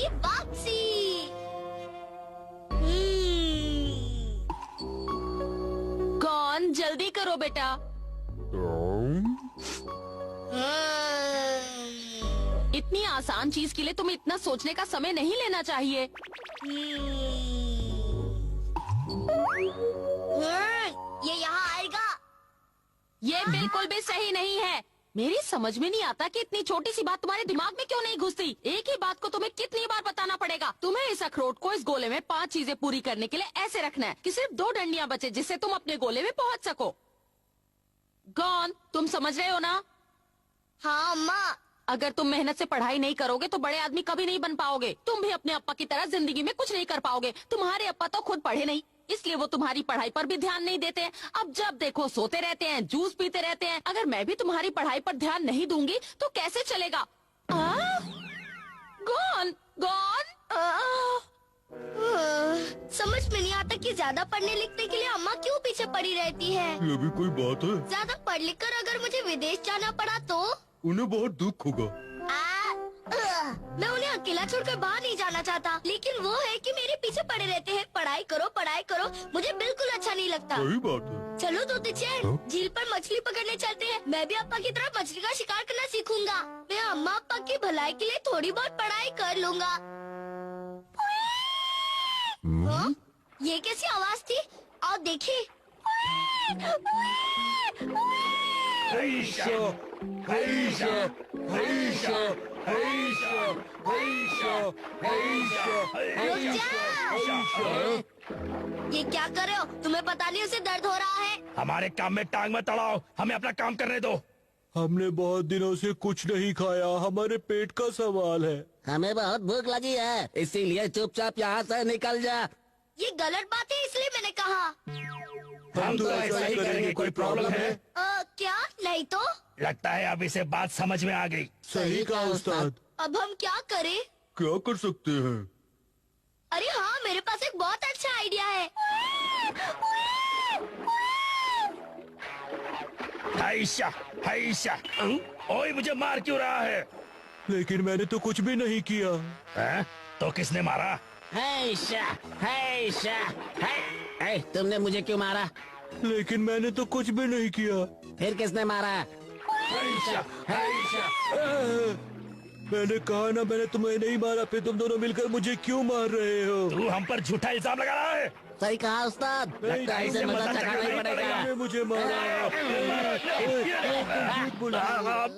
की वापसी। कौन? जल्दी करो बेटा। इतनी आसान चीज के लिए तुम्हें इतना सोचने का समय नहीं लेना चाहिए। ये यहाँ आएगा। ये बिल्कुल भी सही नहीं है। मेरी समझ में नहीं आता कि इतनी छोटी सी बात तुम्हारे दिमाग में क्यों नहीं घुसती। एक ही बात को तुम्हें कितनी बार बताना पड़ेगा। तुम्हें इस अखरोट को इस गोले में 5 चीजें पूरी करने के लिए ऐसे रखना है कि सिर्फ 2 डंडियां बचे जिससे तुम अपने गोले में पहुंच सको। गॉन, तुम समझ रहे हो ना? हाँ अम्मा। अगर तुम मेहनत से पढ़ाई नहीं करोगे तो बड़े आदमी कभी नहीं बन पाओगे। तुम भी अपने अप्पा की तरह जिंदगी में कुछ नहीं कर पाओगे। तुम्हारे अप्पा तो खुद पढ़े नहीं, इसलिए वो तुम्हारी पढ़ाई पर भी ध्यान नहीं देते। अब जब देखो सोते रहते हैं, जूस पीते रहते हैं। अगर मैं भी तुम्हारी पढ़ाई पर ध्यान नहीं दूंगी तो कैसे चलेगा? Gone, gone. समझ में नहीं आता कि ज्यादा पढ़ने लिखने के लिए अम्मा क्यों पीछे पड़ी रहती है। ये भी कोई बात है? ज्यादा पढ़ लिख कर अगर मुझे विदेश जाना पड़ा तो उन्हें बहुत दुख होगा। मैं उन्हें अकेला छोड़कर बाहर नहीं जाना चाहता, लेकिन वो है कि मेरे पीछे पड़े रहते हैं। पढ़ाई करो, मुझे बिल्कुल अच्छा नहीं लगता। सही बात है। चलो तो चैन, झील पर मछली पकड़ने चलते हैं। मैं भी अप्पा की तरह मछली का शिकार करना सीखूंगा। मैं अम्मा अप्पा की भलाई के लिए थोड़ी बहुत पढ़ाई कर लूंगा। ये कैसी आवाज थी? आओ देखें। ये क्या कर रहे हो? तुम्हें पता नहीं उसे दर्द हो रहा है। हमारे काम में टांग मत अड़ाओ, हमें अपना काम करने दो। हमने बहुत दिनों से कुछ नहीं खाया, हमारे पेट का सवाल है। हमें बहुत भूख लगी है, इसीलिए चुपचाप यहाँ से निकल जा। ये गलत बात है, इसलिए मैंने कहा। हम तो ऐसा ही करेंगे, कोई प्रॉब्लम है? क्या? नहीं तो। लगता है अब इसे बात समझ में आ गई। सही कहा उस्ताद। अब हम क्या करें? क्या कर सकते हैं? अरे हाँ, मेरे पास एक बहुत अच्छा आइडिया है। हाइशा, हाइशा। ओए, मुझे मार क्यों रहा है? लेकिन मैंने तो कुछ भी नहीं किया। हैं? तो किसने मारा? तुमने मुझे क्यों मारा? लेकिन मैंने तो कुछ भी नहीं किया। फिर किसने मारा? हाइशा, हाइशा। मैंने कहा ना, मैंने तुम्हें नहीं मारा। फिर तुम दोनों मिलकर मुझे क्यों मार रहे हो? तू हम पर झूठा इल्जाम लगा रहा है। सही कहा उस्ताद, लगता है इसे मजा चखना ही पड़ेगा। तुमने मुझे मारा।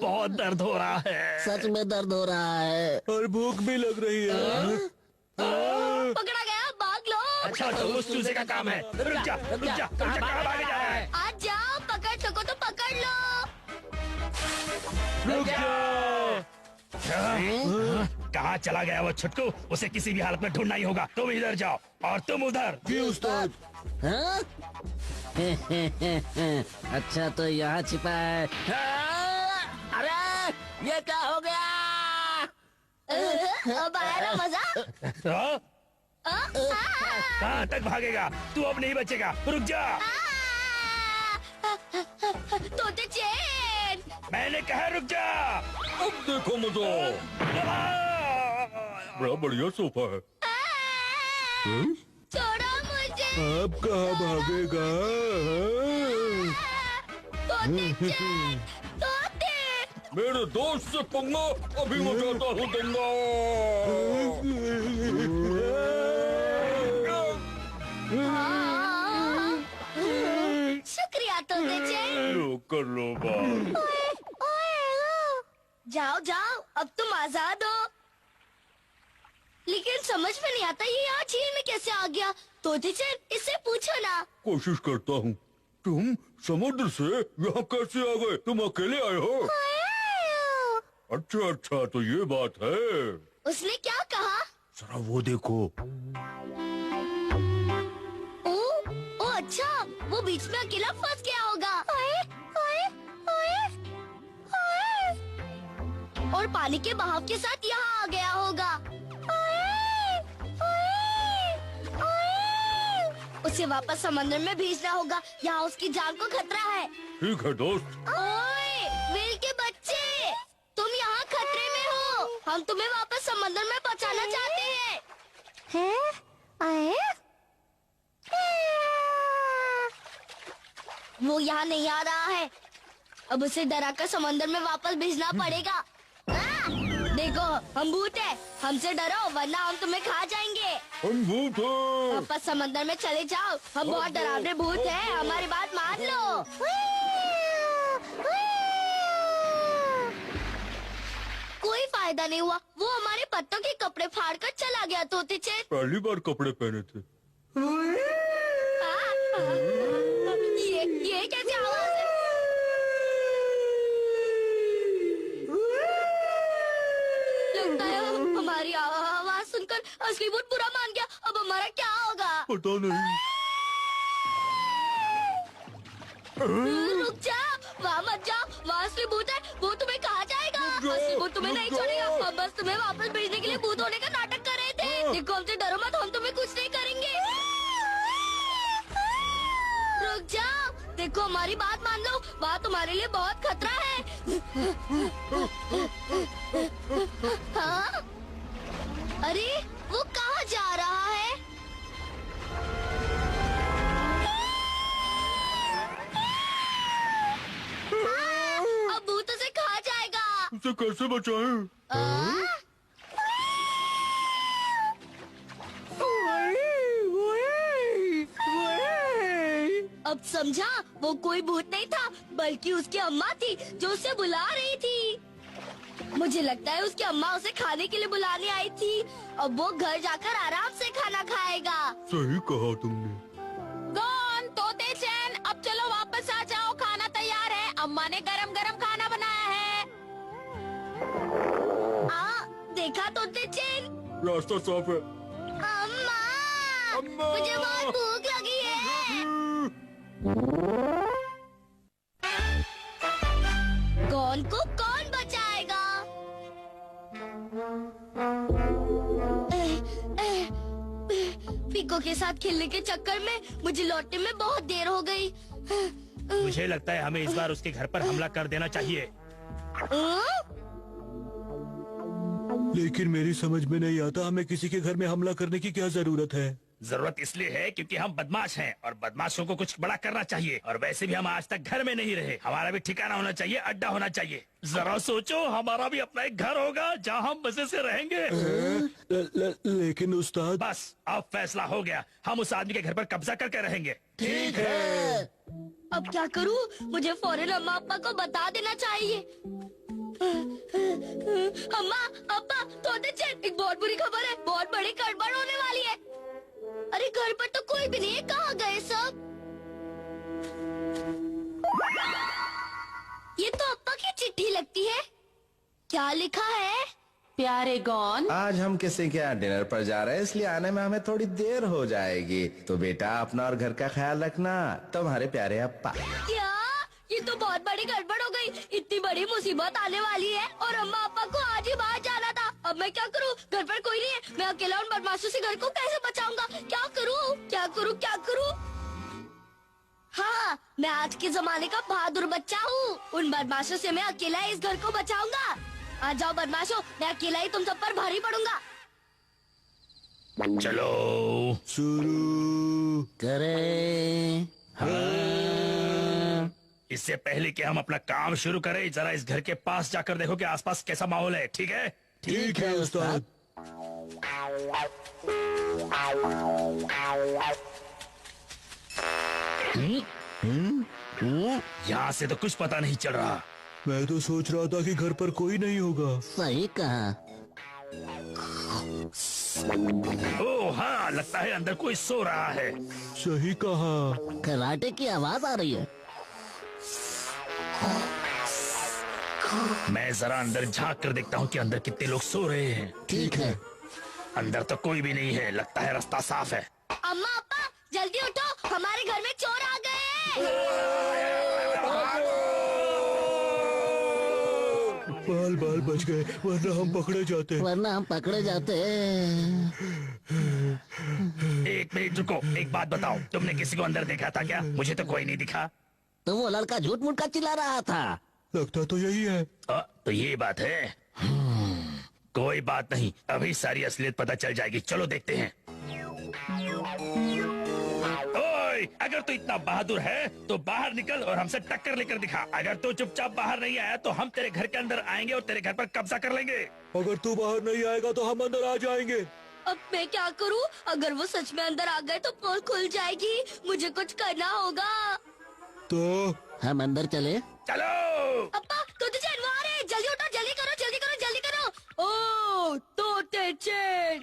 बहुत दर्द हो रहा है। सच में दर्द हो रहा है और भूख भी लग रही है। पकड़ा गया, भाग लो। अच्छा, तो उस चूजे का काम है। रुक जा, कहाँ भागे जा रहा है? आ जाओ, पकड़ सको तो पकड़ लो। रुक जा। कहाँ चला गया वो छुटकू? उसे किसी भी हालत में ढूंढना ही होगा। तुम इधर जाओ और तुम उधर। जी उस्ताद। हाँ? अच्छा, तो यहाँ छिपा है। अरे ये क्या हो गया? अब आया ना मजा? कहाँ तक भागेगा? तू अब नहीं बचेगा। रुक जा। तोते चैन, मैंने कहा रुक जा। अब देखो मजा। बड़ा बढ़िया सोफा है। छोड़ो मुझे। अब कहाँ भागेगा? तोते चैन, तोते। मेरे दोस्त से पंगा अभी मचाता हूँ दंगा। शुक्रिया तोते चैन। लो कर लो बात। जाओ जाओ, अब तुम आजाद हो। लेकिन समझ में नहीं आता ये यहाँ झील में कैसे आ गया। तोते चैन, इससे पूछो ना। कोशिश करता हूँ। तुम समुद्र से यहाँ कैसे आ गए? तुम अकेले आए हो? अच्छा अच्छा, तो ये बात है। उसने क्या कहा? जरा वो देखो। ओ अच्छा, वो बीच में अकेला फंस गया होगा। और पानी के बहाव के साथ यहाँ आ गया होगा। उसे वापस समंदर में भेजना होगा। यहाँ उसकी जान को खतरा है। ठीक है दोस्त। ओए, व्हेल के बच्चे, तुम यहाँ खतरे में हो। हम तुम्हें वापस समंदर में पहुंचाना चाहते हैं। वो यहाँ नहीं आ रहा है। अब उसे डराकर समंदर में वापस भेजना पड़ेगा। देखो, हम भूत हैं। हमसे डरो वरना हम तुम्हें खा जाएंगे। हम भूत हैं। वापस समंदर में चले जाओ। हम बहुत डरावने भूत हैं। हमारी बात मान लो। कोई फायदा नहीं हुआ। वो हमारे पत्तों के कपड़े फाड़ कर चला गया। तोते चेत, पहली बार कपड़े पहने थे। ये कैसी आवाज है? लगता है हमारी आवाज सुनकर असली भूत बुरा मान गया। अब हमारा क्या होगा? पता नहीं। रुक जा, वहाँ मत जाओ। वहाँ असली भूत है। वो तुम्हें कहा जाएगा। असली भूत तुम्हें नहीं छोड़ेगा। हम बस तुम्हें वापस भेजने के लिए भूत होने का नाटक कर रहे थे। देखो, हमसे डरो मत। हम तुम्हें कुछ नहीं करेंगे। रुक जाओ। देखो, हमारी बात मान लो। वहाँ तुम्हारे लिए बहुत खतरा है। हाँ? अरे, वो कहाँ जा रहा है? अब भूत उसे खा जाएगा। उसे कैसे बचाएं? अब समझा, वो कोई भूत नहीं था बल्कि उसकी अम्मा थी जो उसे बुला रही थी। मुझे लगता है उसकी अम्मा उसे खाने के लिए बुलाने आई थी। अब वो घर जाकर आराम से खाना खाएगा। सही कहा तुमने। गॉन, तोते चैन, अब चलो वापस आ जाओ। खाना तैयार है। अम्मा ने गरम गरम खाना बनाया है। देखा तोते चैन? रास्ता साफ है। अम्मा, अम्मा! मुझे बहुत भूख लगी है। कौन को कौन बचाएगा? पीको के साथ खेलने के चक्कर में मुझे लौटने में बहुत देर हो गई। मुझे लगता है हमें इस बार उसके घर पर हमला कर देना चाहिए। लेकिन मेरी समझ में नहीं आता हमें किसी के घर में हमला करने की क्या जरूरत है। जरूरत इसलिए है क्योंकि हम बदमाश हैं और बदमाशों को कुछ बड़ा करना चाहिए। और वैसे भी हम आज तक घर में नहीं रहे। हमारा भी ठिकाना होना चाहिए, अड्डा होना चाहिए। जरा सोचो, हमारा भी अपना एक घर होगा जहाँ हम मजे से रहेंगे। लेकिन उस्ताद। बस, अब फैसला हो गया। हम उस आदमी के घर पर कब्जा करके रहेंगे। ठीक है। अब क्या करूं? मुझे फौरन अम्मा अब्बा को बता देना चाहिए। अम्मा अब्बा, तोते चैन, एक बहुत बुरी खबर है। बहुत बड़ी गड़बड़ होने वाली है। अरे, घर पर तो कोई भी नहीं है। कहाँ गए सब? ये तो अब्बा की चिट्ठी लगती है। क्या लिखा है? प्यारे गॉन, आज हम किसी के यहाँ डिनर पर जा रहे हैं, इसलिए आने में हमें थोड़ी देर हो जाएगी। तो बेटा, अपना और घर का ख्याल रखना। तुम्हारे प्यारे अप्पा। क्या? ये तो बहुत बड़ी गड़बड़ हो गई। इतनी बड़ी मुसीबत आने वाली है और अम्मा अब्बा को आज ही बाहर जाना था। अब मैं क्या करूं? घर पर कोई नहीं है। मैं अकेला उन बदमाशों से घर को कैसे बचाऊंगा? क्या करूं? क्या करूं? क्या करूं? हाँ, मैं आज के जमाने का बहादुर बच्चा हूँ। उन बदमाशों से मैं अकेला इस घर को बचाऊंगा। आ जाओ बदमाशों, मैं अकेला ही तुम सब पर भारी पड़ूंगा। चलो शुरू करें। इससे पहले कि हम अपना काम शुरू करें, जरा इस घर के पास जाकर देखो कि आसपास कैसा माहौल है। ठीक है? ठीक है उस्ताद। यहाँ से तो कुछ पता नहीं चल रहा। मैं तो सोच रहा था कि घर पर कोई नहीं होगा। सही कहा। ओह हाँ, लगता है अंदर कोई सो रहा है। सही कहा। कराटे की आवाज आ रही है। मैं जरा अंदर झांक कर देखता हूँ कि अंदर कितने लोग सो रहे हैं। ठीक है। अंदर तो कोई भी नहीं है। लगता है रास्ता साफ है। अम्मा अब्बा, जल्दी उठो, हमारे घर में चोर आ गए। बाल बाल बच गए, वरना हम पकड़े जाते। वरना हम पकड़े जाते। एक मिनट रुको, एक बात बताओ, तुमने किसी को अंदर देखा था क्या? मुझे तो कोई नहीं दिखा। तो वो लड़का झूठ मूठ का चिल्ला रहा था। लगता तो यही है। तो ये बात है। कोई बात नहीं, अभी सारी असलियत पता चल जाएगी। चलो देखते हैं। ओए, अगर तू इतना बहादुर है तो बाहर निकल और हमसे टक्कर लेकर दिखा। अगर तू चुपचाप बाहर नहीं आया तो हम तेरे घर के अंदर आएंगे और तेरे घर पर कब्जा कर लेंगे। अगर तू बाहर नहीं आएगा तो हम अंदर आ जाएंगे। अब मैं क्या करूं? अगर वो सच में अंदर आ गए तो पोल खुल जाएगी। मुझे कुछ करना होगा। तो हम अंदर चले। चलो। अप्पा तोते चैन वो आ रहे हैं। जल्दी उठो, जल्दी करो, जल्दी करो, जल्दी करो। ओ तोते चैन।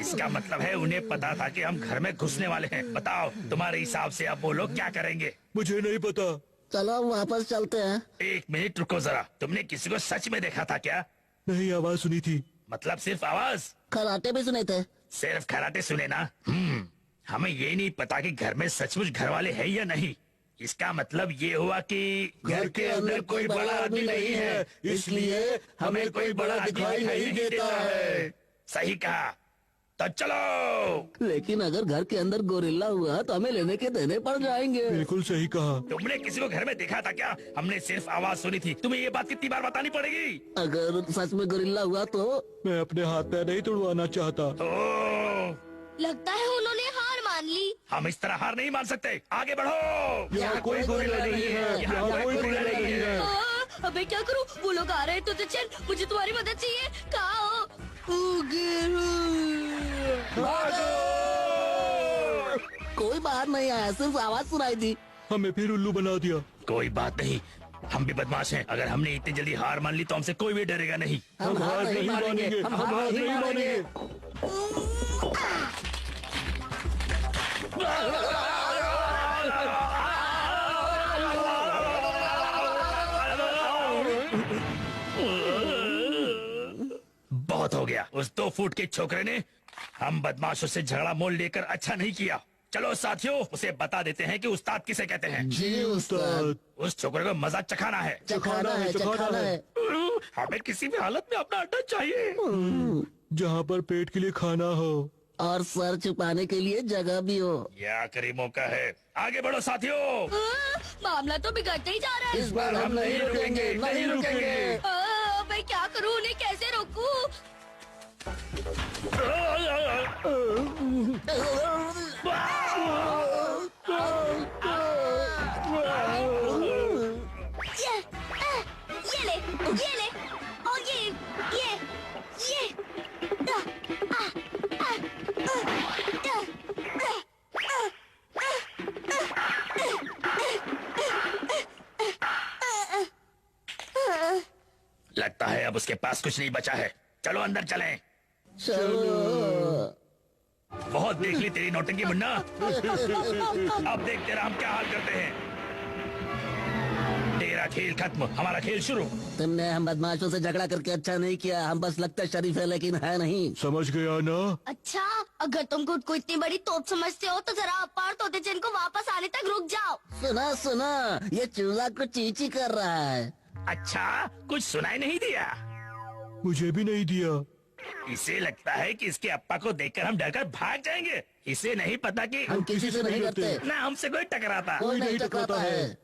इसका मतलब है उन्हें पता था कि हम घर में घुसने वाले हैं। बताओ, तुम्हारे हिसाब से अब वो लोग क्या करेंगे? मुझे नहीं पता। चलो हम वापस चलते हैं। एक मिनट रुको जरा, तुमने किसी को सच में देखा था क्या? नहीं, आवाज सुनी थी। मतलब सिर्फ आवाज? खराटे भी सुने थे। सिर्फ खराटे सुने ना? हमें ये नहीं पता कि घर में सचमुच घर वाले हैं या नहीं। इसका मतलब ये हुआ कि घर के अंदर कोई बड़ा आदमी नहीं है, इसलिए हमें कोई बड़ा दिखाई नहीं देता है। सही कहा। तो चलो। लेकिन अगर घर के अंदर गोरिल्ला हुआ तो हमें लेने के देने पड़ जाएंगे। बिल्कुल सही कहा। तुमने किसी को घर में देखा था क्या? हमने सिर्फ आवाज सुनी थी। तुम्हें ये बात कितनी बार बतानी पड़ेगी? अगर सच में गोरिल्ला हुआ तो मैं अपने हाथ पैर नहीं तुड़वाना चाहता। लगता है उन्होंने हार मान ली। हम इस तरह हार नहीं मान सकते। आगे बढ़ो। यहाँ कोई गोरिल्ला नहीं है। यहाँ कोई गोरिल्ला नहीं है। अबे क्या करूं? वो लोग आ रहे हैं। तोते चैन, मुझे तुम्हारी मदद चाहिए। कहाँ हो? कोई बाहर नहीं आया, सिर्फ आवाज सुनाई दी। हमें फिर उल्लू बना दिया। कोई बात नहीं, हम भी बदमाश हैं। अगर हमने इतनी जल्दी हार मान ली तो हमसे कोई भी डरेगा नहीं। हम हार नहीं मानेंगे। हम हार नहीं मानेंगे। बहुत हो गया। उस 2 फुट के छोकरे ने हम बदमाशों से झगड़ा मोल लेकर अच्छा नहीं किया। चलो साथियों, उसे बता देते हैं कि उस्ताद किसे कहते हैं। जी उस्ताद। उस छोकरे को मजा चखाना है। चखाना है, चखाना है। हमें किसी भी हालत में अपना अड्डा चाहिए। जहाँ पर पेट के लिए खाना हो और सर छुपाने के लिए जगह भी हो। यह आखिरी मौका है। आगे बढ़ो साथियों। मामला तो बिगड़ते ही जा रहा है। इस बार हम नहीं रुकेंगे, नहीं रुकेंगे। मैं क्या करूं? उन्हें कैसे रोकूं? ये ले, ये ले, और ये। लगता है अब उसके पास कुछ नहीं बचा है। चलो अंदर चलें। चलो। बहुत देख ली तेरी नौटंकी मुन्ना। अब देख तेरा हम क्या हाल करते हैं। तेरा खेल खत्म, हमारा खेल शुरू। तुमने हम बदमाशों से झगड़ा करके अच्छा नहीं किया। हम बस लगता शरीफ है लेकिन है नहीं। समझ गया ना? अच्छा, अगर तुम खुद को इतनी बड़ी तोप समझते हो तो जरा अप्पा और तोते चैन को वापस आने तक रुक जाओ। सुना सुना, ये चूल्हा को चींची कर रहा है। अच्छा, कुछ सुनाई नहीं दिया? मुझे भी नहीं दिया। इसे लगता है कि इसके अप्पा को देखकर हम डरकर भाग जाएंगे। इसे नहीं पता कि हम किसी से नहीं करते। ना हमसे कोई टकराता। कोई नहीं टकराता है।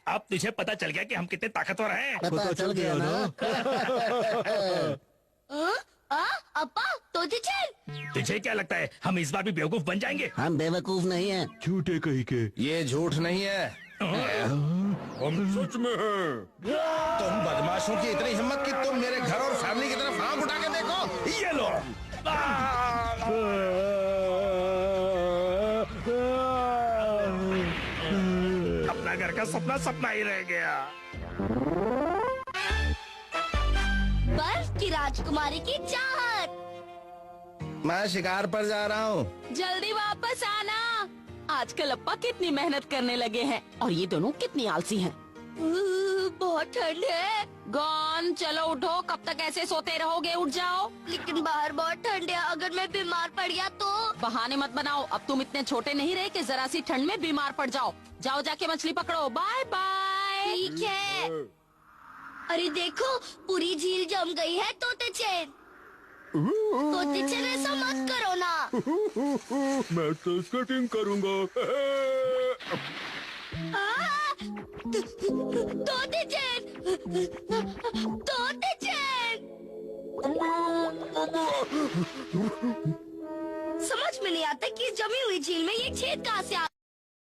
अब तुझे पता चल गया कि हम कितने ताकतवर हैं। पता चल गया ना? अप्पा तोते चैन, तुझे क्या लगता है हम इस बार भी बेवकूफ बन जाएंगे? हम बेवकूफ नहीं हैं। झूठे कहीं के। ये झूठ नहीं है। हम सच में हैं। तुम बदमाशों की इतनी हिम्मत कि तुम मेरे घर और फैमिली की तरफ आंख उठा के देखो। ये लो। अपना घर का सपना सपना ही रह गया। बर्फ की राजकुमारी की चाहत। मैं शिकार पर जा रहा हूँ। जल्दी वापस आना। आजकल अप्पा कितनी मेहनत करने लगे हैं और ये दोनों कितनी आलसी हैं। बहुत ठंड है। गॉन, चलो उठो। कब तक ऐसे सोते रहोगे? उठ जाओ। लेकिन बाहर बहुत ठंड है। अगर मैं बीमार पड़ गया तो? बहाने मत बनाओ। अब तुम इतने छोटे नहीं रहे कि जरा सी ठंड में बीमार पड़ जाओ। जाओ जाके मछली पकड़ो। Bye bye. ठीक है। अरे देखो, पूरी झील जम गई है तोते चैन। तोते चैन, ऐसा मत करो ना। मैं तो स्केटिंग करूँगा। तोते चैन, तोते चैन। समझ में नहीं आता कि इस जमी हुई झील में ये छेद कहाँ से आ